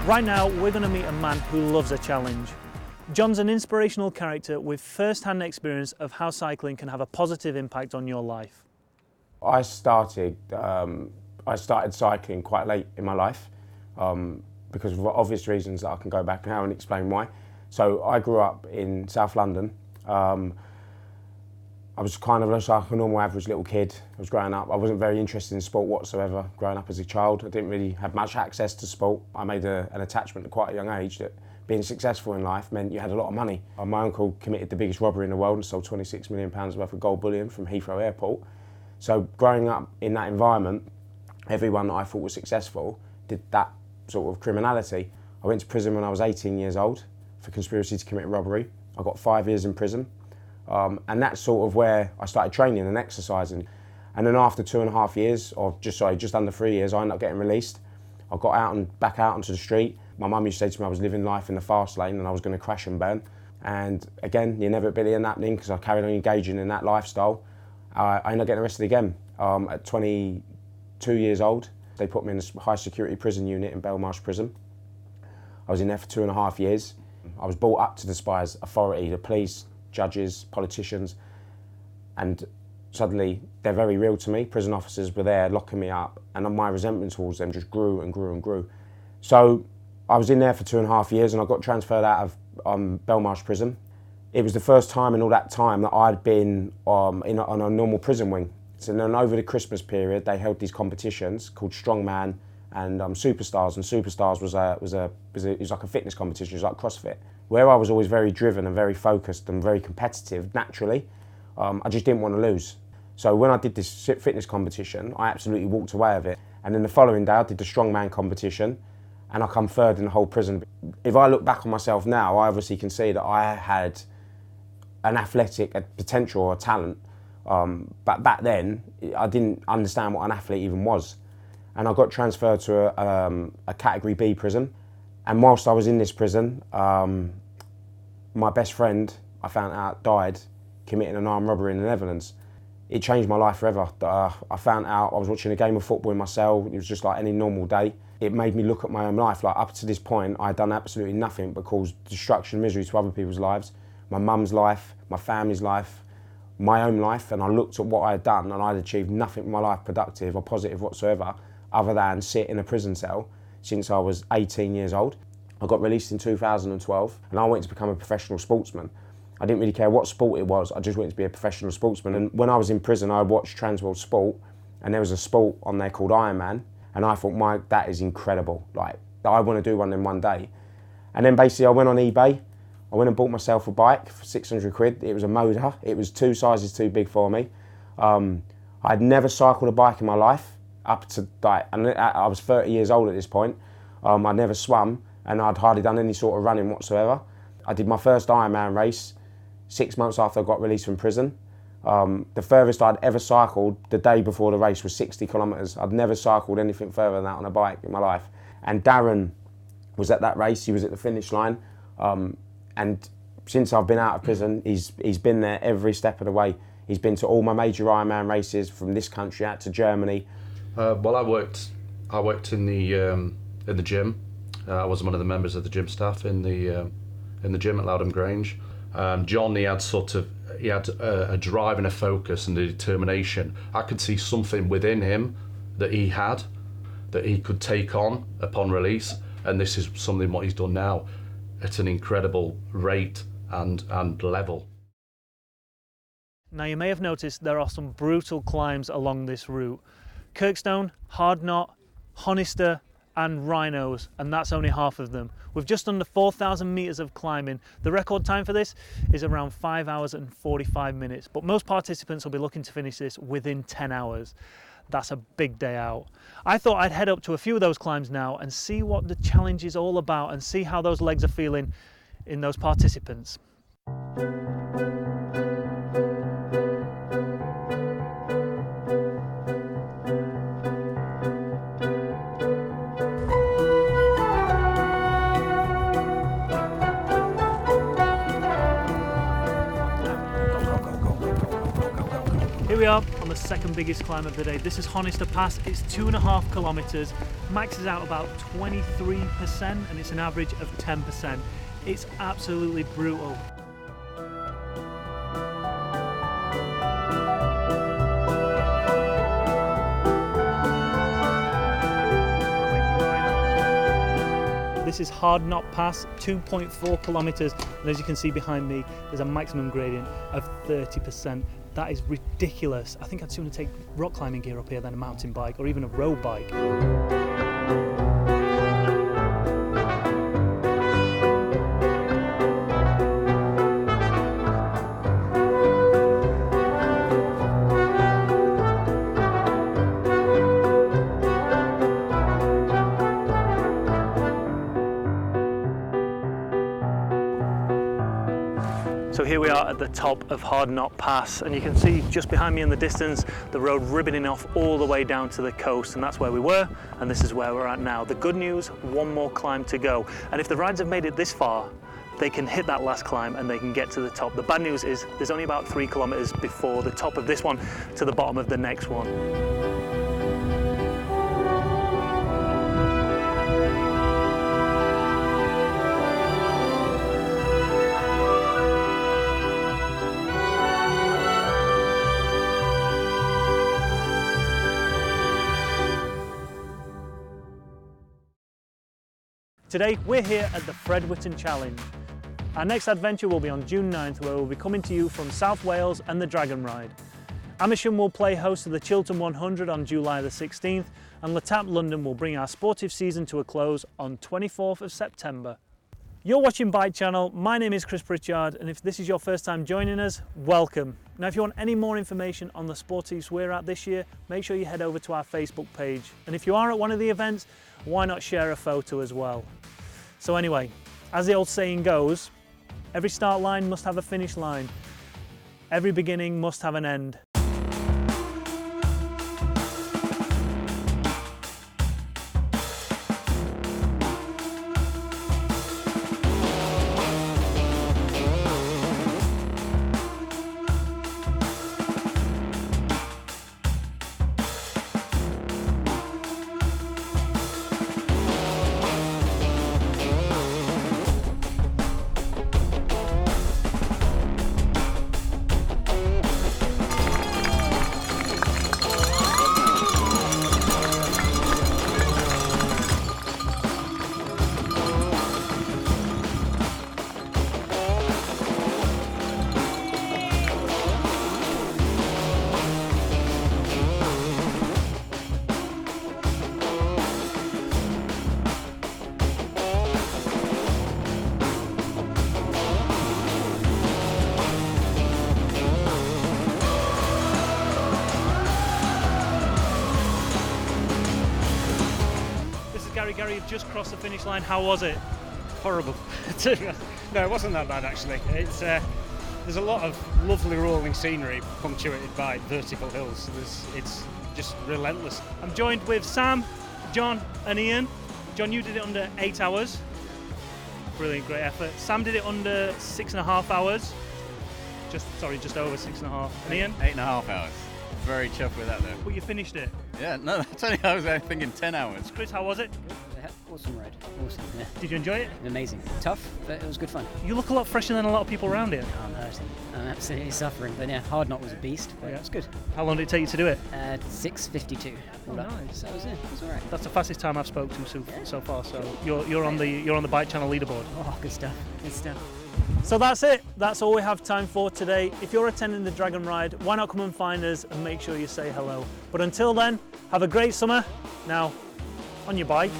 Right now, we're going to meet a man who loves a challenge. John's an inspirational character with first-hand experience of how cycling can have a positive impact on your life. I started cycling quite late in my life because of obvious reasons that I can go back now and explain why. So I grew up in South London. I was kind of just like a normal average little kid. I was growing up. I wasn't very interested in sport whatsoever growing up as a child. I didn't really have much access to sport. I made an attachment at quite a young age that being successful in life meant you had a lot of money. My uncle committed the biggest robbery in the world and sold £26 million worth of gold bullion from Heathrow Airport. So growing up in that environment, everyone that I thought was successful did that sort of criminality. I went to prison when I was 18 years old for conspiracy to commit robbery. I got 5 years in prison. And that's sort of where I started training and exercising. And then after 2.5 years, or just under 3 years, I ended up getting released. I got out and back out onto the street. My mum used to say to me I was living life in the fast lane and I was going to crash and burn. And again, the inevitability of that happening because I carried on engaging in that lifestyle. I ended up getting arrested again at 22 years old. They put me in a high security prison unit in Belmarsh Prison. I was in there for 2.5 years. I was brought up to despise authority, the police, judges, politicians, and suddenly they're very real to me. Prison officers were there locking me up and my resentment towards them just grew and grew and grew. So I was in there for 2.5 years and I got transferred out of Belmarsh Prison. It was the first time in all that time that I'd been on a normal prison wing. So then over the Christmas period they held these competitions called Strongman and Superstars, and Superstars was like a fitness competition, it was like CrossFit. Where I was always very driven and very focused and very competitive, naturally, I just didn't want to lose. So when I did this fitness competition, I absolutely walked away of it. And then the following day I did the strongman competition and I come third in the whole prison. If I look back on myself now, I obviously can see that I had an athletic potential or a talent, but back then I didn't understand what an athlete even was. And I got transferred to a Category B prison. And whilst I was in this prison, my best friend, I found out, died committing an armed robbery in the Netherlands. It changed my life forever. I found out I was watching a game of football in my cell. It was just like any normal day. It made me look at my own life. Like up to this point, I had done absolutely nothing but cause destruction and misery to other people's lives. My mum's life, my family's life, my own life. And I looked at what I had done and I'd achieved nothing in my life productive or positive whatsoever other than sit in a prison cell since I was 18 years old. I got released in 2012 and I wanted to become a professional sportsman. I didn't really care what sport it was, I just wanted to be a professional sportsman. And when I was in prison, I watched Transworld Sport and there was a sport on there called Ironman and I thought, that is incredible. Like, I want to do one in one day. And then basically I went on eBay, I went and bought myself a bike for 600 quid. It was a motor, it was 2 sizes too big for me. I'd never cycled a bike in my life up to and I was 30 years old at this point. I'd never swum and I'd hardly done any sort of running whatsoever. I did my first Ironman race 6 months after I got released from prison. The furthest I'd ever cycled the day before the race was 60 kilometres. I'd never cycled anything further than that on a bike in my life. And Darren was at that race, he was at the finish line. And since I've been out of prison, he's been there every step of the way. He's been to all my major Ironman races from this country out to Germany. Well, I worked in the gym. I was one of the members of the gym staff in the gym at Loudham Grange. John, he had a drive and a focus and a determination. I could see something within him that he had, that he could take on upon release, and this is something what he's done now at an incredible rate and level. Now you may have noticed there are some brutal climbs along this route. Kirkstone, Hardknot, Honister and Rhinos, and that's only half of them. With just under 4,000 metres of climbing, the record time for this is around 5 hours and 45 minutes, but most participants will be looking to finish this within 10 hours. That's a big day out. I thought I'd head up to a few of those climbs now and see what the challenge is all about and see how those legs are feeling in those participants. Here we are on the second biggest climb of the day. This is Honister Pass. It's 2.5 kilometers, maxes out about 23%, and it's an average of 10%. It's absolutely brutal. This is Hard Knot Pass, 2.4 kilometers, and as you can see behind me, there's a maximum gradient of 30%. That is ridiculous. I think I'd sooner take rock climbing gear up here than a mountain bike or even a road bike. So here we are at the top of Hard Knot Pass, and you can see just behind me in the distance the road ribboning off all the way down to the coast, and that's where we were, and this is where we're at now. The good news, one more climb to go, and if the rides have made it this far, they can hit that last climb and they can get to the top. The bad news is there's only about 3 kilometers before the top of this one to the bottom of the next one. Today we're here at the Whitton Challenge. Our next adventure will be on June 9th, where we'll be coming to you from South Wales and the Dragon Ride. Amersham will play host to the Chiltern 100 on July the 16th, and Le Tap London will bring our Sportive season to a close on 24th of September. You're watching Bike Channel. My name is Chris Pritchard, and if this is your first time joining us, welcome. Now if you want any more information on the Sportives we're at this year, make sure you head over to our Facebook page. And if you are at one of the events, why not share a photo as well? So anyway, as the old saying goes, every start line must have a finish line. Every beginning must have an end. Gary, you've just crossed the finish line. How was it? Horrible. No, it wasn't that bad actually. It's there's a lot of lovely rolling scenery punctuated by vertical hills. It's just relentless. I'm joined with Sam, John and Ian. John, you did it under 8 hours. Brilliant, great effort. Sam did it under 6.5 hours. Just over 6.5. And Ian? 8.5 hours. Very chuffed with that though. Well, you finished it. Yeah, no, that's only, I was thinking 10 hours. Chris, how was it? Awesome ride. Awesome. Yeah. Did you enjoy it? Amazing. Tough, but it was good fun. You look a lot fresher than a lot of people around here. I'm hurting. I'm absolutely suffering. But yeah, Hard Knot was a beast, but Yeah. it was good. How long did it take you to do it? 6:52. all up. Nice. So it was all right. That's the fastest time I've spoken to so far. So you're on the Bike Channel leaderboard. Oh, good stuff. Good stuff. So that's it. That's all we have time for today. If you're attending the Dragon Ride, why not come and find us and make sure you say hello. But until then, have a great summer. Now, on your bike.